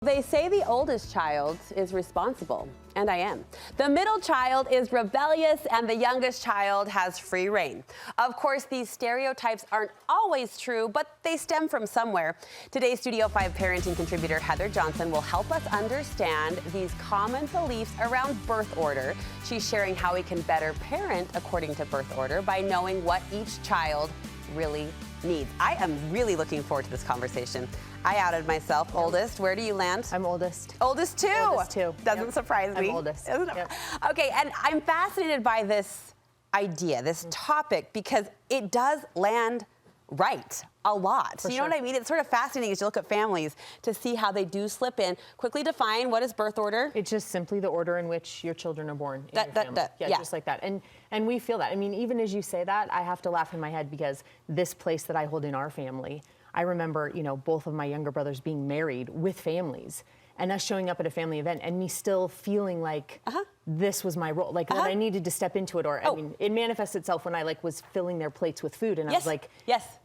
They say the oldest child is responsible, and I am. The middle child is rebellious, and the youngest child has free reign. Of course, these stereotypes aren't always true, but they stem from somewhere. Today's Studio 5 parenting contributor Heather Johnson will help us understand these common beliefs around birth order. She's sharing how we can better parent according to birth order by knowing what each child really needs. I am really looking forward to this conversation. I outed myself. Oldest. Where do you land? I'm oldest. Oldest too? Oldest too. Doesn't surprise me. I'm oldest. Yep. Okay, and I'm fascinated by this idea, this topic, because it does land right a lot. So you know what I mean? It's sort of fascinating as you look at families to see how they do slip in. Quickly define, what is birth order? It's just simply the order in which your children are born in your family. Yeah, just like that. And we feel that. I mean, even as you say that, I have to laugh in my head because this place that I hold in our family, I remember, you know, both of my younger brothers being married with families and us showing up at a family event and me still feeling like this was my role, like that I needed to step into it. Or, I mean, it manifests itself when I was filling their plates with food and I was like,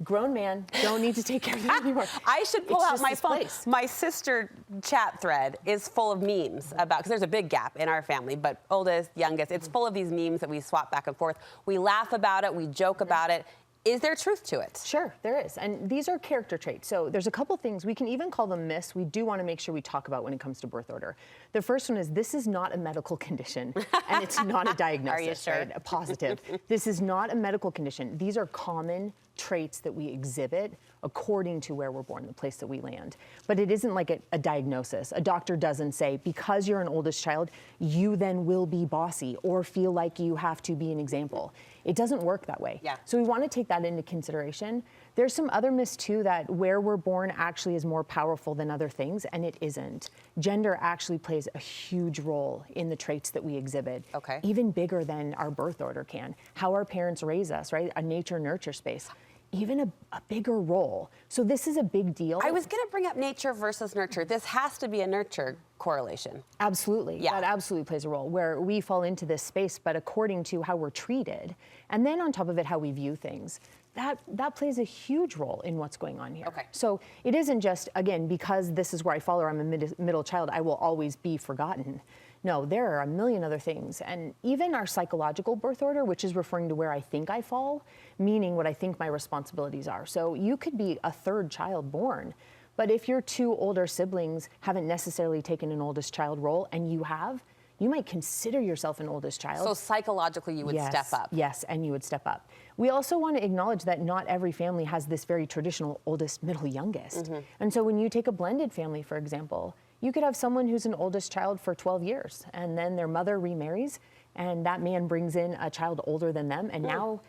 grown man, don't need to take care of them anymore. I should pull out my phone. My sister chat thread is full of memes about, because there's a big gap in our family, but oldest, youngest, it's full of these memes that we swap back and forth. We laugh about it, we joke about it. Is there truth to it? Sure, there is. And these are character traits. So there's a couple things, we can even call them myths, we do want to make sure we talk about when it comes to birth order. The first one is this is not a medical condition and it's not a diagnosis. Are you sure? Right? A positive. This is not a medical condition. These are common traits that we exhibit according to where we're born, the place that we land. But it isn't like a diagnosis. A doctor doesn't say, because you're an oldest child, you then will be bossy or feel like you have to be an example. It doesn't work that way. Yeah. So we want to take that into consideration. There's some other myths too, that where we're born actually is more powerful than other things, and it isn't. Gender actually plays a huge role in the traits that we exhibit. Okay. Even bigger than our birth order can. How our parents raise us, right? A nature-nurture space. Even a bigger role. So this is a big deal. I was going to bring up nature versus nurture. This has to be a nurture correlation. Absolutely. Yeah. That absolutely plays a role where we fall into this space, but according to how we're treated, and then on top of it, how we view things, that plays a huge role in what's going on here. Okay. So it isn't just, again, because this is where I fall or I'm a middle child, I will always be forgotten. No, there are a million other things. And even our psychological birth order, which is referring to where I think I fall, meaning what I think my responsibilities are. So you could be a third child born, but if your two older siblings haven't necessarily taken an oldest child role and you have, you might consider yourself an oldest child. So psychologically you would step up. Yes, and you would step up. We also want to acknowledge that not every family has this very traditional oldest, middle, youngest. And so when you take a blended family, for example, you could have someone who's an oldest child for 12 years and then their mother remarries and that man brings in a child older than them and now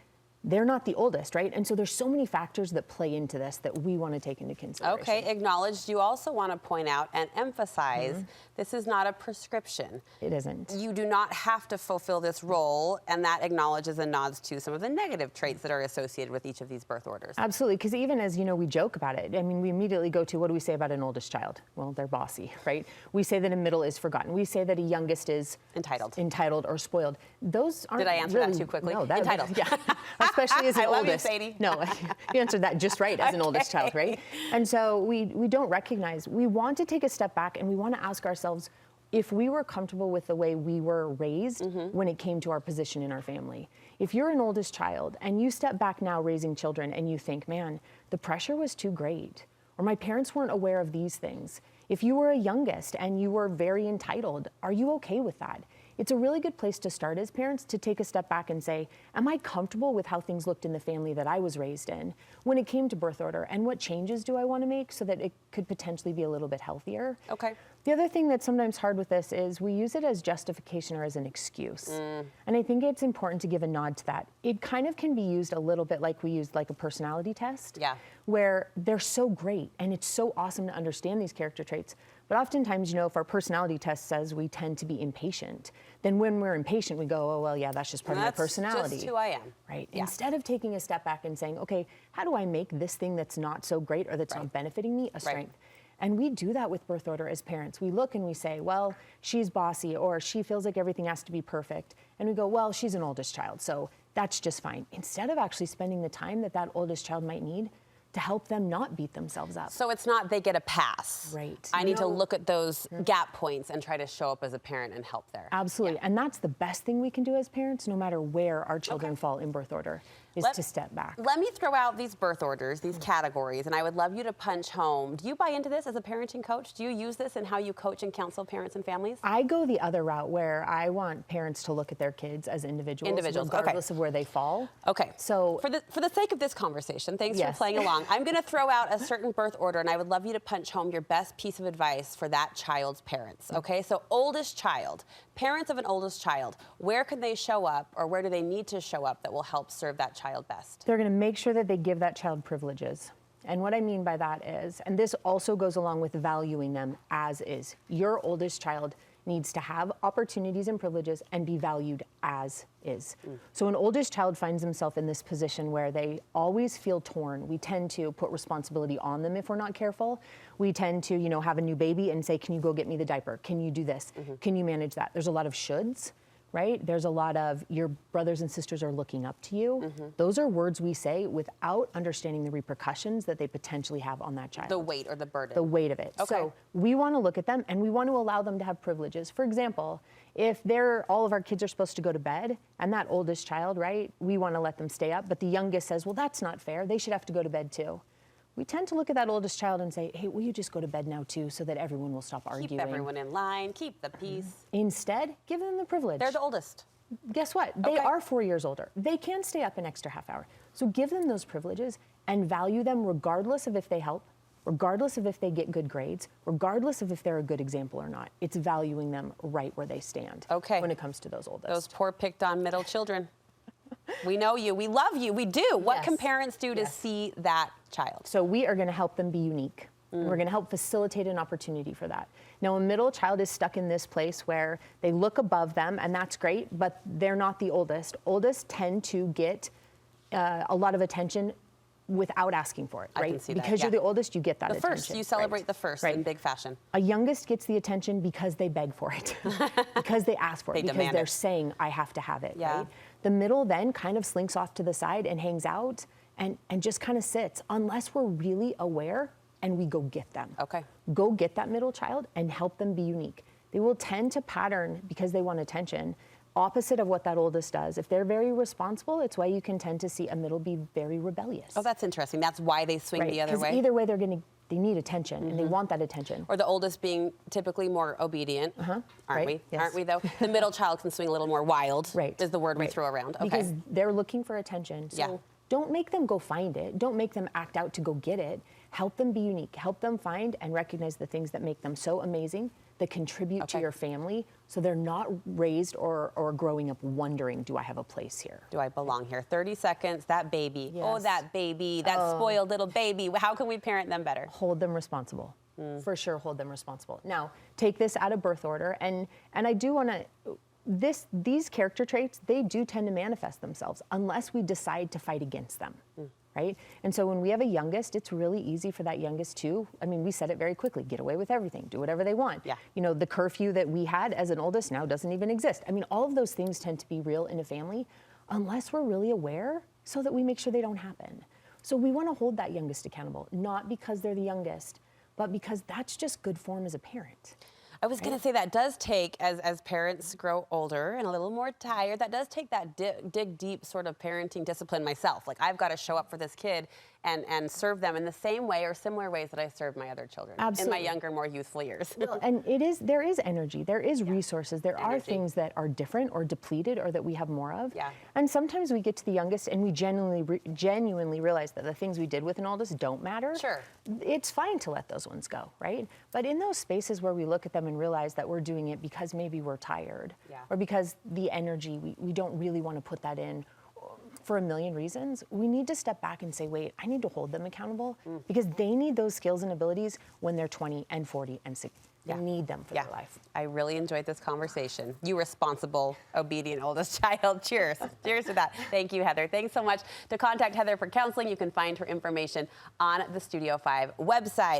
they're not the oldest, right? And so there's so many factors that play into this that we want to take into consideration. Okay, acknowledged. You also want to point out and emphasize this is not a prescription. It isn't. You do not have to fulfill this role, and that acknowledges and nods to some of the negative traits that are associated with each of these birth orders. Absolutely, because even as, you know, we joke about it, I mean, we immediately go to, what do we say about an oldest child? Well, they're bossy, right? We say that a middle is forgotten. We say that a youngest is entitled or spoiled. Those aren't Did I answer really, that too quickly? No, entitled. Yeah, especially as an I love oldest. You, Sadie. No, you answered that just right as an oldest child, right? And so we don't recognize, we want to take a step back and we want to ask ourselves if we were comfortable with the way we were raised when it came to our position in our family. If you're an oldest child and you step back now raising children and you think, man, the pressure was too great, or my parents weren't aware of these things. If you were a youngest and you were very entitled, are you okay with that? It's a really good place to start as parents to take a step back and say, am I comfortable with how things looked in the family that I was raised in when it came to birth order? And what changes do I want to make so that it could potentially be a little bit healthier? Okay. The other thing that's sometimes hard with this is we use it as justification or as an excuse. And I think it's important to give a nod to that. It kind of can be used a little bit like we used like a personality test, where they're so great and it's so awesome to understand these character traits. But oftentimes, you know, if our personality test says we tend to be impatient, then when we're impatient, we go, oh, well, yeah, that's just part of my personality. That's just who I am. Right. Yeah. Instead of taking a step back and saying, okay, how do I make this thing that's not so great or that's not benefiting me a strength? And we do that with birth order as parents. We look and we say, well, she's bossy or she feels like everything has to be perfect. And we go, well, she's an oldest child, so that's just fine. Instead of actually spending the time that that oldest child might need to help them not beat themselves up. So it's not they get a pass. Right. I need to look at those gap points and try to show up as a parent and help there. Absolutely. And that's the best thing we can do as parents, no matter where our children fall in birth order, is to step back. Let me throw out these birth orders, these categories, and I would love you to punch home. Do you buy into this as a parenting coach? Do you use this in how you coach and counsel parents and families? I go the other route where I want parents to look at their kids as individuals, regardless of where they fall. Okay. So for the sake of this conversation, thanks for Yes. playing along. I'm going to throw out a certain birth order, and I would love you to punch home your best piece of advice for that child's parents. Okay. So oldest child, parents of an oldest child, where can they show up, or where do they need to show up that will help serve that child best? they're going to make sure that they give that child privileges. And what I mean by that is, and this also goes along with valuing them as is, your oldest child needs to have opportunities and privileges and be valued as is. So an oldest child finds himself in this position where they always feel torn. We tend to put responsibility on them if we're not careful. We tend to, have a new baby and say, can you go get me the diaper? Can you do this? Can you manage that? There's a lot of shoulds. Right? There's a lot of your brothers and sisters are looking up to you. Those are words we say without understanding the repercussions that they potentially have on that child. The weight or the burden. The weight of it. Okay. So we want to look at them and we want to allow them to have privileges. For example, if all of our kids are supposed to go to bed and that oldest child, right, we want to let them stay up, but the youngest says, well, that's not fair. They should have to go to bed too. We tend to look at that oldest child and say, hey, will you just go to bed now too so that everyone will stop arguing? Keep everyone in line, keep the peace. Instead, give them the privilege. They're the oldest. Guess what? They are 4 years older. They can stay up an extra half hour. So give them those privileges and value them regardless of if they help, regardless of if they get good grades, regardless of if they're a good example or not. It's valuing them right where they stand when it comes to those oldest. Those poor picked on middle children. We know you. We love you. We do. What can parents do to see that child? So we are going to help them be unique. We're going to help facilitate an opportunity for that. Now, a middle child is stuck in this place where they look above them, and that's great, but they're not the oldest. Oldest tend to get a lot of attention without asking for it, right? I can see that, because you're the oldest, you get that attention. The first, you celebrate the first in big fashion. A youngest gets the attention because they beg for it, because they ask for it, because they're saying, I have to have it, right? The middle then kind of slinks off to the side and hangs out and just kind of sits unless we're really aware and we go get them. Okay. Go get that middle child and help them be unique. They will tend to pattern because they want attention, opposite of what that oldest does. If they're very responsible, it's why you can tend to see a middle be very rebellious. Oh, that's interesting. That's why they swing the other way. Either way, they need attention and they want that attention. Or the oldest being typically more obedient, aren't we? Yes. Aren't we though? The middle child can swing a little more wild, is the word we throw around. Okay. Because they're looking for attention. So don't make them go find it. Don't make them act out to go get it. Help them be unique. Help them find and recognize the things that make them so amazing, that contribute to your family, so they're not raised or growing up wondering, do I have a place here? Do I belong here? 30 seconds, that baby. Yes. Oh, that baby, that spoiled little baby. How can we parent them better? Hold them responsible. For sure, hold them responsible. Now, take this out of birth order, and I do want to, these character traits, they do tend to manifest themselves unless we decide to fight against them. Right? And so when we have a youngest, it's really easy for that youngest to, we said it very quickly, get away with everything, do whatever they want. Yeah. The curfew that we had as an oldest now doesn't even exist. All of those things tend to be real in a family unless we're really aware so that we make sure they don't happen. So we want to hold that youngest accountable, not because they're the youngest, but because that's just good form as a parent. I was going to say that does take, as parents grow older and a little more tired, that does take that dig deep sort of parenting discipline myself. Like, I've got to show up for this kid and serve them in the same way or similar ways that I served my other children in my younger, more youthful years. Well, and there is energy, there is resources, there are things that are different or depleted or that we have more of. Yeah. And sometimes we get to the youngest and we genuinely realize that the things we did with an oldest don't matter. Sure. It's fine to let those ones go, right? But in those spaces where we look at them and realize that we're doing it because maybe we're tired or because the energy, we don't really want to put that in for a million reasons, we need to step back and say, wait, I need to hold them accountable because they need those skills and abilities when they're 20 and 40 and 60. They need them for their life. I really enjoyed this conversation. You responsible, obedient oldest child. Cheers. Cheers to that. Thank you, Heather. Thanks so much. To contact Heather for counseling, you can find her information on the Studio 5 website.